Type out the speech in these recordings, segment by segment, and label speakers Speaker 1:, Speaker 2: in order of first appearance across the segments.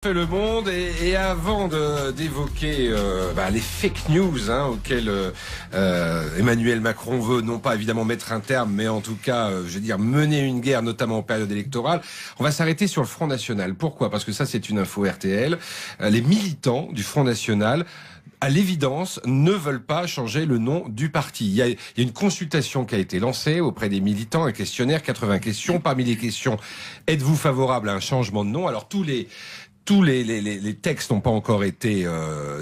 Speaker 1: Le Monde et avant d'évoquer les fake news auxquelles Emmanuel Macron veut non pas évidemment mettre un terme, mais en tout cas mener une guerre, notamment en période électorale, on va s'arrêter sur le Front National. Pourquoi ? Parce que ça c'est une info RTL. Les militants du Front National, à l'évidence, ne veulent pas changer le nom du parti. Il y a une consultation qui a été lancée auprès des militants, un questionnaire, 80 questions. Parmi les questions, êtes-vous favorable à un changement de nom ? Alors tous les textes n'ont pas encore été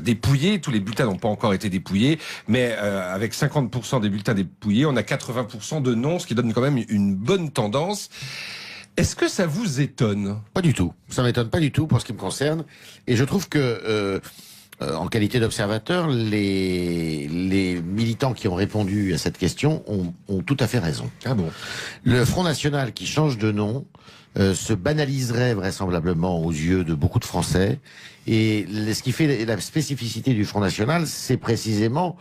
Speaker 1: dépouillés, tous les bulletins n'ont pas encore été dépouillés, mais avec 50% des bulletins dépouillés, on a 80% de non, ce qui donne quand même une bonne tendance. Est-ce que ça vous étonne ?
Speaker 2: Pas du tout. Ça m'étonne pas du tout pour ce qui me concerne. Et je trouve que, en qualité d'observateur, les militants qui ont répondu à cette question ont tout à fait raison.
Speaker 1: Ah bon ?
Speaker 2: Le Front National qui change de nom se banaliserait vraisemblablement aux yeux de beaucoup de Français. Et ce qui fait la spécificité du Front National, c'est précisément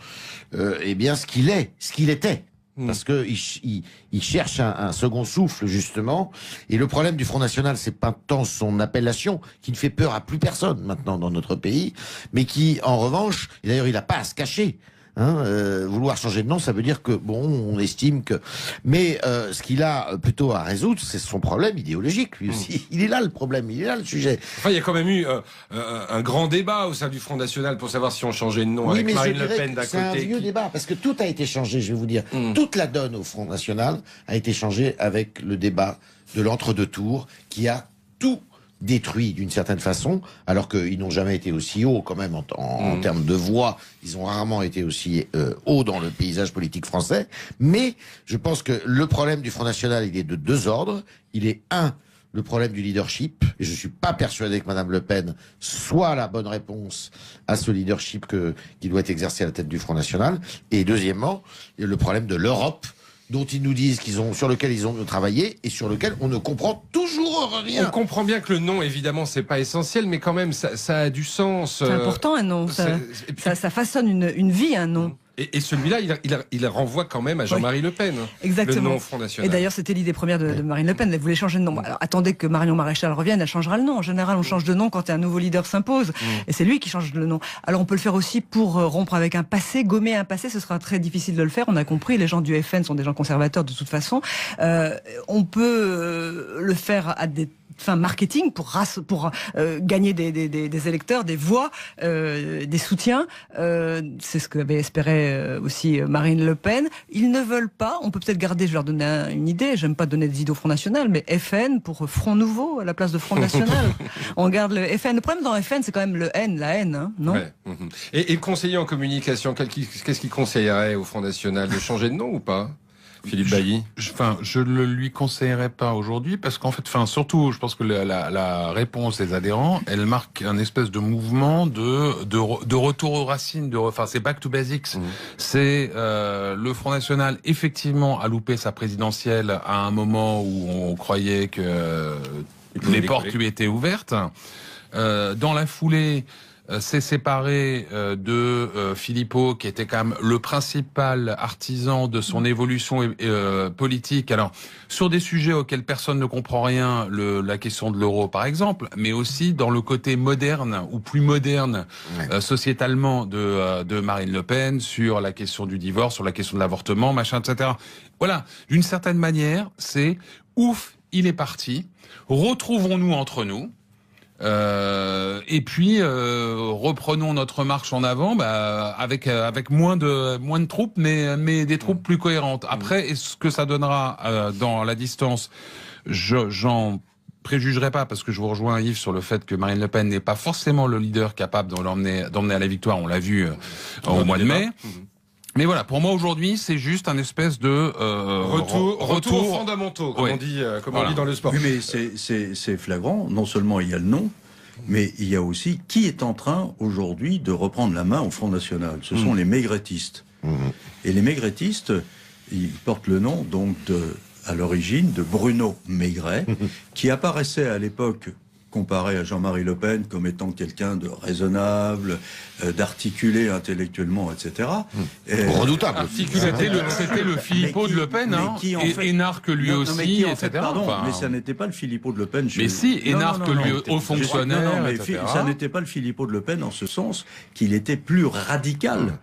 Speaker 2: ce qu'il est, ce qu'il était. Parce que il cherche un second souffle, justement. Et le problème du Front National, c'est pas tant son appellation, qui ne fait peur à plus personne maintenant dans notre pays, mais qui, en revanche, et d'ailleurs il n'a pas à se cacher. Vouloir changer de nom, ça veut dire que on estime que. Mais ce qu'il a plutôt à résoudre, c'est son problème idéologique. Lui aussi, il est là le problème, il est là le sujet.
Speaker 1: Enfin, il y a quand même eu un grand débat au sein du Front National pour savoir si on changeait de nom, avec Marine Le Pen d'un côté.
Speaker 2: C'est un vieux débat parce que tout a été changé. Je vais vous dire, toute la donne au Front National a été changée avec le débat de l'entre-deux tours, qui a tout détruit d'une certaine façon, alors qu'ils n'ont jamais été aussi hauts quand même en termes de voix. Ils ont rarement été aussi hauts dans le paysage politique français. Mais je pense que le problème du Front National, il est de deux ordres. Il est le problème du leadership. Et je suis pas persuadé que Madame Le Pen soit la bonne réponse à ce leadership qui doit être exercé à la tête du Front National. Et deuxièmement, il y a le problème de l'Europe, dont ils nous disent sur lequel ils ont travaillé et sur lequel on ne comprend toujours rien.
Speaker 1: On comprend bien que le nom, évidemment, c'est pas essentiel, mais quand même, ça a du sens.
Speaker 3: C'est important un nom. Ça façonne une vie, un nom.
Speaker 1: Et celui-là, il renvoie quand même à Jean-Marie Le Pen.
Speaker 3: Exactement.
Speaker 1: Le nom Front National.
Speaker 3: Et d'ailleurs, c'était l'idée première de Marine Le Pen. Elle voulait changer de nom. Alors, attendez que Marion Maréchal revienne, elle changera le nom. En général, on change de nom quand un nouveau leader s'impose. Et c'est lui qui change le nom. Alors, on peut le faire aussi pour rompre avec un passé, gommer un passé. Ce sera très difficile de le faire. On a compris, les gens du FN sont des gens conservateurs de toute façon. On peut le faire à des fins marketing pour gagner des électeurs, des voix, des soutiens. C'est ce qu'avait espéré aussi Marine Le Pen. Ils ne veulent pas. On peut peut-être garder, je vais leur donner une idée. J'aime pas donner des idées au Front National, mais FN pour Front Nouveau à la place de Front National. On garde le FN. Le problème dans FN, c'est quand même le N, la haine, non ?
Speaker 1: Ouais. Et le conseiller en communication, qu'est-ce qu'il conseillerait au Front National, de changer de nom ou pas ? Philippe Bailly.
Speaker 4: Je le lui conseillerais pas aujourd'hui parce qu'en fait, surtout, je pense que la réponse des adhérents, elle marque un espèce de mouvement de retour aux racines. C'est back to basics. C'est le Front National effectivement a loupé sa présidentielle à un moment où on croyait que les portes lui étaient ouvertes. Dans la foulée, s'est séparé de Philippot, qui était quand même le principal artisan de son évolution politique. Alors, sur des sujets auxquels personne ne comprend rien, la question de l'euro par exemple, mais aussi dans le côté moderne ou plus moderne sociétalement de Marine Le Pen, sur la question du divorce, sur la question de l'avortement, machin, etc. Voilà, d'une certaine manière, c'est ouf, il est parti, retrouvons-nous entre nous. Et puis reprenons notre marche en avant, avec moins de troupes, mais des troupes plus cohérentes. Après, est-ce que ça donnera dans la distance, j'en préjugerai pas, parce que je vous rejoins Yves sur le fait que Marine Le Pen n'est pas forcément le leader capable d'emmener à la victoire. On l'a vu au mois de mai. Mais voilà, pour moi aujourd'hui, c'est juste un espèce de
Speaker 1: retour aux fondamentaux, comme on dit dans le sport.
Speaker 5: Oui, mais c'est flagrant. Non seulement il y a le nom, mais il y a aussi qui est en train aujourd'hui de reprendre la main au Front National. Ce sont les maigrettistes. Et les maigrettistes, ils portent le nom donc à l'origine de Bruno Maigret, qui apparaissait à l'époque comparé à Jean-Marie Le Pen comme étant quelqu'un de raisonnable, d'articulé intellectuellement, etc.
Speaker 2: Redoutable.
Speaker 4: C'était le Philippot de Le Pen, hein. Et Énarque lui aussi, etc.
Speaker 5: Pardon, mais ça n'était pas le Philippot de Le Pen.
Speaker 4: Mais si, Énarque lui, haut fonctionnaire, etc.
Speaker 5: Ça n'était pas le Philippot de Le Pen en ce sens qu'il était plus radical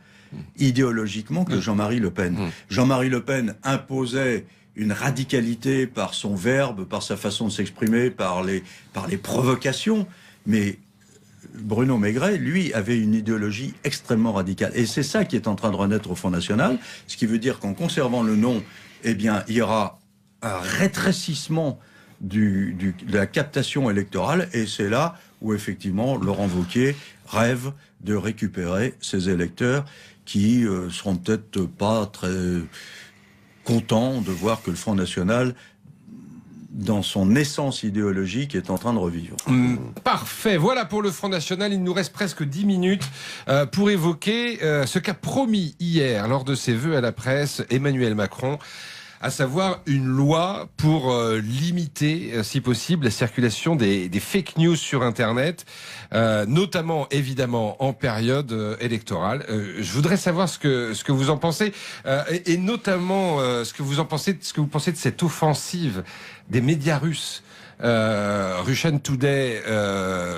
Speaker 5: idéologiquement que Jean-Marie Le Pen. Jean-Marie Le Pen imposait une radicalité par son verbe, par sa façon de s'exprimer, par les provocations, mais Bruno Maigret, lui, avait une idéologie extrêmement radicale. Et c'est ça qui est en train de renaître au Front National, ce qui veut dire qu'en conservant le nom, eh bien, il y aura un rétrécissement de la captation électorale, et c'est là où, effectivement, Laurent Wauquiez rêve de récupérer ses électeurs qui seront peut-être pas très contents de voir que le Front National, dans son essence idéologique, est en train de revivre.
Speaker 1: Parfait. Voilà pour le Front National. Il nous reste presque 10 minutes pour évoquer ce qu'a promis hier, lors de ses vœux à la presse, Emmanuel Macron, à savoir une loi pour limiter, si possible, la circulation des fake news sur Internet, notamment, évidemment, en période électorale. Je voudrais savoir ce que vous en pensez, et notamment ce que vous pensez de cette offensive des médias russes, Russia Today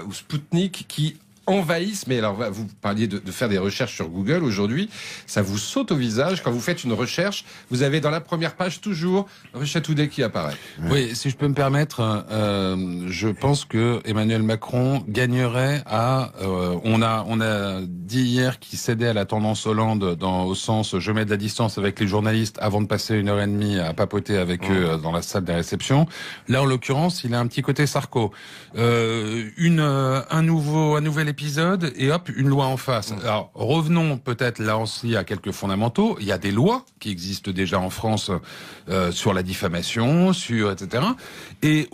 Speaker 1: ou Sputnik, qui envahissent, mais alors vous parliez de faire des recherches sur Google aujourd'hui, ça vous saute au visage. Quand vous faites une recherche, vous avez dans la première page toujours Russia Today qui apparaît.
Speaker 4: Oui, si je peux me permettre, je pense que Emmanuel Macron gagnerait à... on a dit hier qu'il cédait à la tendance Hollande au sens je mets de la distance avec les journalistes avant de passer 1h30 à papoter avec eux dans la salle des réceptions. Là, en l'occurrence, il a un petit côté Sarko. Un nouvel épisode et hop, une loi en face. Alors, revenons peut-être là aussi à quelques fondamentaux. Il y a des lois qui existent déjà en France sur la diffamation, sur etc. Et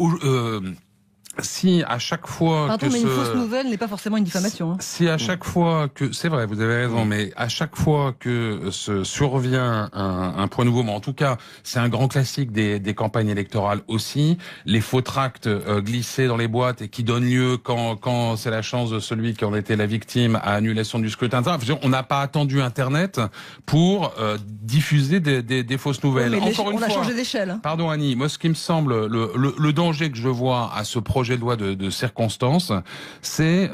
Speaker 4: si à chaque fois
Speaker 3: Pardon, mais une fausse nouvelle n'est pas forcément une diffamation. Hein.
Speaker 4: Si à chaque fois que... C'est vrai, vous avez raison, mais à chaque fois que survient un point nouveau, mais en tout cas, c'est un grand classique des campagnes électorales aussi, les faux tracts glissés dans les boîtes et qui donnent lieu, quand c'est la chance de celui qui en était la victime, à annulation du scrutin. On n'a pas attendu Internet pour diffuser des fausses nouvelles.
Speaker 3: Oui, mais
Speaker 4: encore une fois,
Speaker 3: on a changé d'échelle. Hein.
Speaker 4: Pardon Annie, moi ce qui me semble, le danger que je vois à ce projet de loi de circonstance, c'est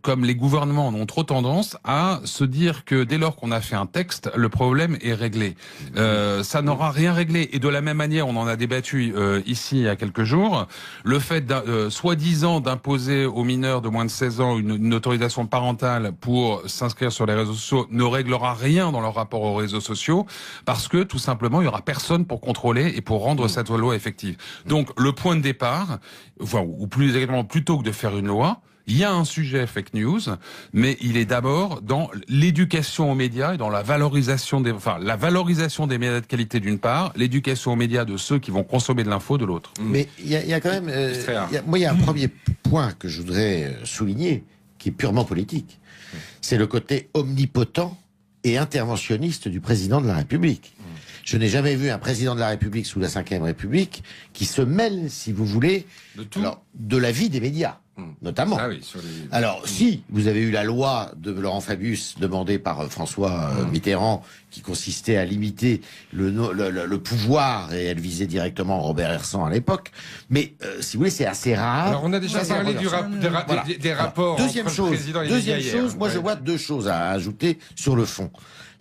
Speaker 4: comme les gouvernements ont trop tendance à se dire que dès lors qu'on a fait un texte, le problème est réglé. Ça n'aura rien réglé. Et de la même manière, on en a débattu ici il y a quelques jours, le fait soi-disant d'imposer aux mineurs de moins de 16 ans une autorisation parentale pour s'inscrire sur les réseaux sociaux ne réglera rien dans leur rapport aux réseaux sociaux, parce que tout simplement, il y aura personne pour contrôler et pour rendre cette loi effective. Donc, le point de départ, ou plus exactement, plutôt que de faire une loi, il y a un sujet fake news, mais il est d'abord dans l'éducation aux médias et dans la valorisation des médias de qualité d'une part, l'éducation aux médias de ceux qui vont consommer de l'info de l'autre.
Speaker 2: Mais il y a quand même, il y a un premier point que je voudrais souligner, qui est purement politique. C'est le côté omnipotent et interventionniste du président de la République. Je n'ai jamais vu un président de la République sous la Ve République qui se mêle, si vous voulez, de la vie des médias, notamment.
Speaker 1: Ah oui,
Speaker 2: Alors, si vous avez eu la loi de Laurent Fabius demandée par François Mitterrand, qui consistait à limiter le pouvoir, et elle visait directement Robert Hersan à l'époque, mais si vous voulez, c'est assez rare.
Speaker 1: Alors, on a déjà parlé des rapports
Speaker 2: Deuxième
Speaker 1: entre le président et les médias hier.
Speaker 2: moi je vois deux choses à ajouter sur le fond.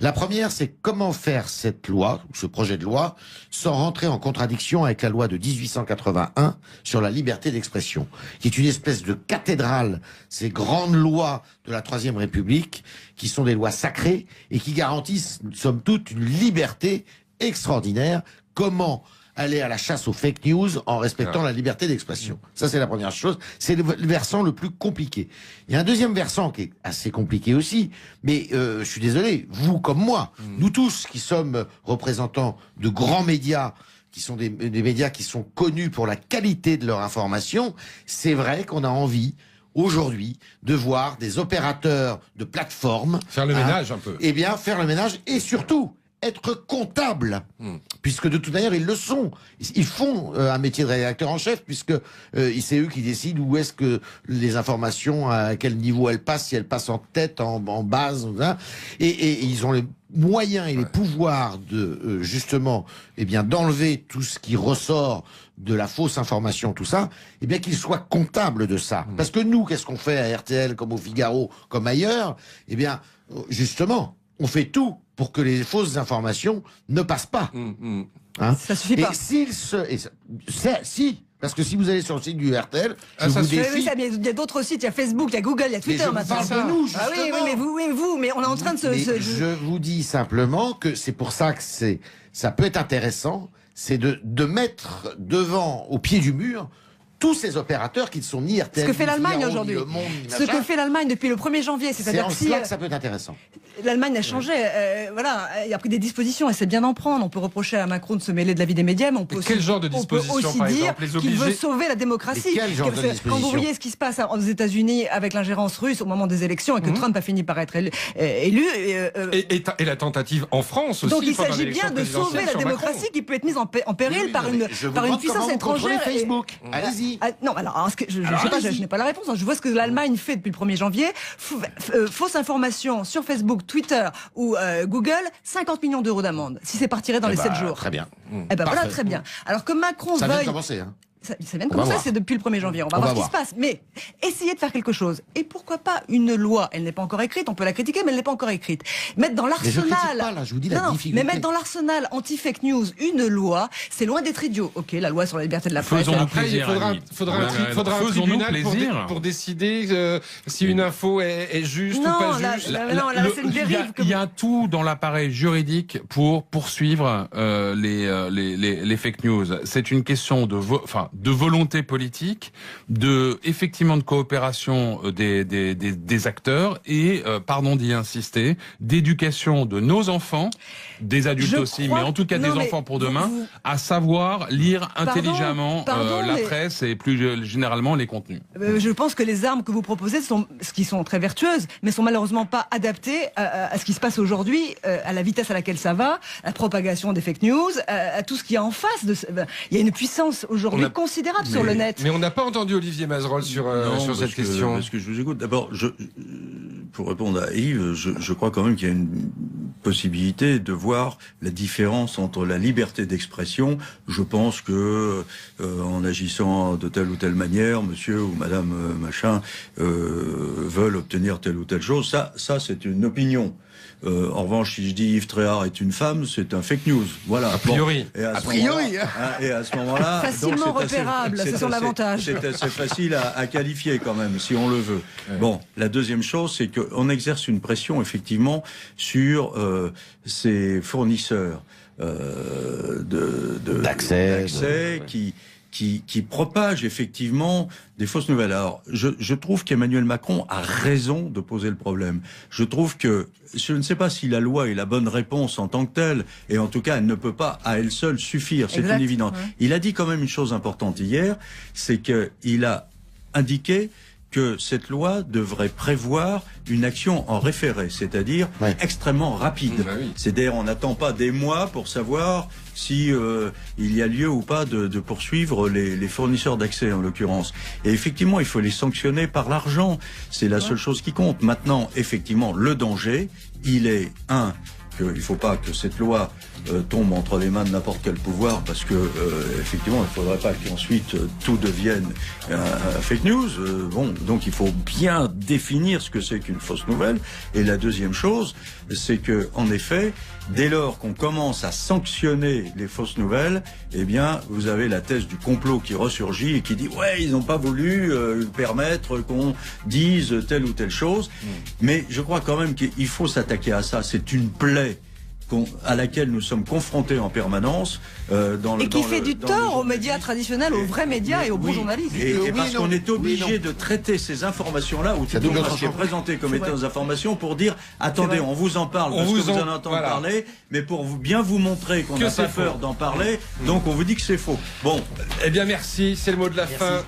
Speaker 2: La première, c'est comment faire cette loi, ou ce projet de loi, sans rentrer en contradiction avec la loi de 1881 sur la liberté d'expression, qui est une espèce de cathédrale, ces grandes lois de la Troisième République, qui sont des lois sacrées et qui garantissent, somme toute, une liberté extraordinaire. Comment aller à la chasse aux fake news en respectant la liberté d'expression. Ça, c'est la première chose. C'est le versant le plus compliqué. Il y a un deuxième versant qui est assez compliqué aussi, mais je suis désolé, vous comme moi, nous tous qui sommes représentants de grands médias, qui sont des médias qui sont connus pour la qualité de leur information, c'est vrai qu'on a envie aujourd'hui de voir des opérateurs de plateformes
Speaker 1: faire le ménage un peu.
Speaker 2: Eh bien, faire le ménage et surtout être comptables, puisque de toute manière ils le sont. Ils font un métier de rédacteur en chef, puisque c'est eux qui décident où est-ce que les informations, à quel niveau elles passent, si elles passent en tête, en base, hein, et ils ont les moyens et les pouvoirs de justement, eh bien, d'enlever tout ce qui ressort de la fausse information, tout ça, eh bien qu'ils soient comptables de ça. Parce que nous, qu'est-ce qu'on fait à RTL, comme au Figaro, comme ailleurs? Eh bien, justement, on fait tout pour que les fausses informations ne passent pas. Hein,
Speaker 3: ça suffit pas.
Speaker 2: Si, parce que si vous allez sur le site du RTL, je vous défie...
Speaker 3: Il y a d'autres sites, il y a Facebook, il y a Google, il y a Twitter maintenant.
Speaker 2: Mais je parle de nous, justement.
Speaker 3: Ah oui, mais on est en train de se...
Speaker 2: Je vous dis simplement que c'est pour ça que ça peut être intéressant, c'est de mettre devant, au pied du mur, tous ces opérateurs qui ne sont ni RTL,
Speaker 3: ce que fait l'Allemagne aujourd'hui. Ce que fait l'Allemagne depuis le 1er janvier.
Speaker 2: C'est en cela que ça peut être intéressant.
Speaker 3: L'Allemagne a changé, voilà, il a pris des dispositions et c'est bien d'en prendre. On peut reprocher à Macron de se mêler de la vie des médias, mais on peut aussi,
Speaker 1: quel genre de dispositions, par exemple, les
Speaker 3: qu'il veut sauver la démocratie.
Speaker 2: Quel genre de dispositions ?
Speaker 3: Quand vous voyez ce qui se passe aux États-Unis avec l'ingérence russe au moment des élections et que Trump a fini par être élu.
Speaker 1: Et la tentative en France aussi.
Speaker 3: Donc il s'agit bien de sauver la démocratie qui peut être mise en péril par une puissance étrangère.
Speaker 2: Facebook. Allez-y.
Speaker 3: Non, alors, je sais pas, je n'ai pas la réponse. Je vois ce que l'Allemagne fait depuis le 1er janvier. Fausse information sur Facebook, Twitter ou Google, 50 millions d'euros d'amende, si c'est partirait dans les 7 jours.
Speaker 2: Très bien.
Speaker 3: Eh ben voilà, très bien. Alors que Macron
Speaker 2: ça
Speaker 3: veuille...
Speaker 2: vient de commencer, hein.
Speaker 3: Ça vient de commencer, c'est depuis le 1er janvier. On va voir ce qui se passe. Mais essayez de faire quelque chose. Et pourquoi pas une loi? Elle n'est pas encore écrite, on peut la critiquer, mais elle n'est pas encore écrite. Mettre dans l'arsenal...
Speaker 2: Mais je critique pas, là, je vous dis la difficulté.
Speaker 3: Mais mettre dans l'arsenal anti-fake news une loi, c'est loin d'être idiot. Ok, la loi sur la liberté de la presse...
Speaker 1: Après, il faudra un tribunal pour décider si une info est juste ou pas juste.
Speaker 3: Non, là, c'est une dérive.
Speaker 4: Il y a tout dans l'appareil juridique pour poursuivre les fake news. C'est une question de volonté politique, effectivement de coopération des acteurs et, pardon d'y insister, d'éducation de nos enfants, des adultes aussi, mais en tout cas des enfants pour demain, à savoir lire intelligemment la presse et plus généralement les contenus.
Speaker 3: Je pense que les armes que vous proposez sont très vertueuses, mais sont malheureusement pas adaptées à ce qui se passe aujourd'hui, à la vitesse à laquelle ça va, à la propagation des fake news, à tout ce qu'il y a en face. Il y a une puissance aujourd'hui considérable sur le net.
Speaker 1: Mais on n'a pas entendu Olivier Mazerolle sur cette question.
Speaker 5: Parce que je vous écoute. D'abord, pour répondre à Yves, je crois quand même qu'il y a une possibilité de voir la différence entre la liberté d'expression. Je pense que en agissant de telle ou telle manière, monsieur ou madame machin veulent obtenir telle ou telle chose. Ça c'est une opinion. En revanche, si je dis Yves Tréhard est une femme, c'est un fake news. Voilà.
Speaker 1: A priori.
Speaker 5: Et à ce moment-là,
Speaker 3: facilement repérable, c'est son avantage.
Speaker 5: C'est assez facile à qualifier quand même, si on le veut. Ouais. Bon, la deuxième chose, c'est qu'on exerce une pression effectivement sur ces fournisseurs d'accès qui propagent effectivement des fausses nouvelles. Alors, je trouve qu'Emmanuel Macron a raison de poser le problème. Je trouve que, je ne sais pas si la loi est la bonne réponse en tant que telle, et en tout cas, elle ne peut pas à elle seule suffire, c'est une évidence. Ouais. Il a dit quand même une chose importante hier, c'est qu'il a indiqué que cette loi devrait prévoir une action en référé, c'est-à-dire extrêmement rapide. C'est-à-dire, on n'attend pas des mois pour savoir si il y a lieu ou pas de poursuivre les fournisseurs d'accès en l'occurrence. Et effectivement, il faut les sanctionner par l'argent. C'est la seule chose qui compte. Maintenant, effectivement, le danger, il est qu'il ne faut pas que cette loi tombe entre les mains de n'importe quel pouvoir, parce que effectivement, il ne faudrait pas qu'ensuite tout devienne fake news. Donc il faut bien définir ce que c'est qu'une fausse nouvelle. Et la deuxième chose, c'est que en effet, dès lors qu'on commence à sanctionner les fausses nouvelles, eh bien, vous avez la thèse du complot qui ressurgit et qui dit ouais, ils n'ont pas voulu permettre qu'on dise telle ou telle chose. Mais je crois quand même qu'il faut s'attaquer à ça. C'est une plaie à laquelle nous sommes confrontés en permanence.
Speaker 3: Qui fait du tort aux médias traditionnels, aux vrais médias et aux bons journalistes.
Speaker 5: Et parce qu'on est obligé de traiter ces informations-là, ou tout ce qui est présenté comme étant des informations, pour dire, attendez, on vous en parle, parce que vous en entendez parler, mais pour bien vous montrer qu'on n'a pas peur d'en parler, donc on vous dit que c'est faux. Bon.
Speaker 1: Eh bien merci, c'est le mot de la fin.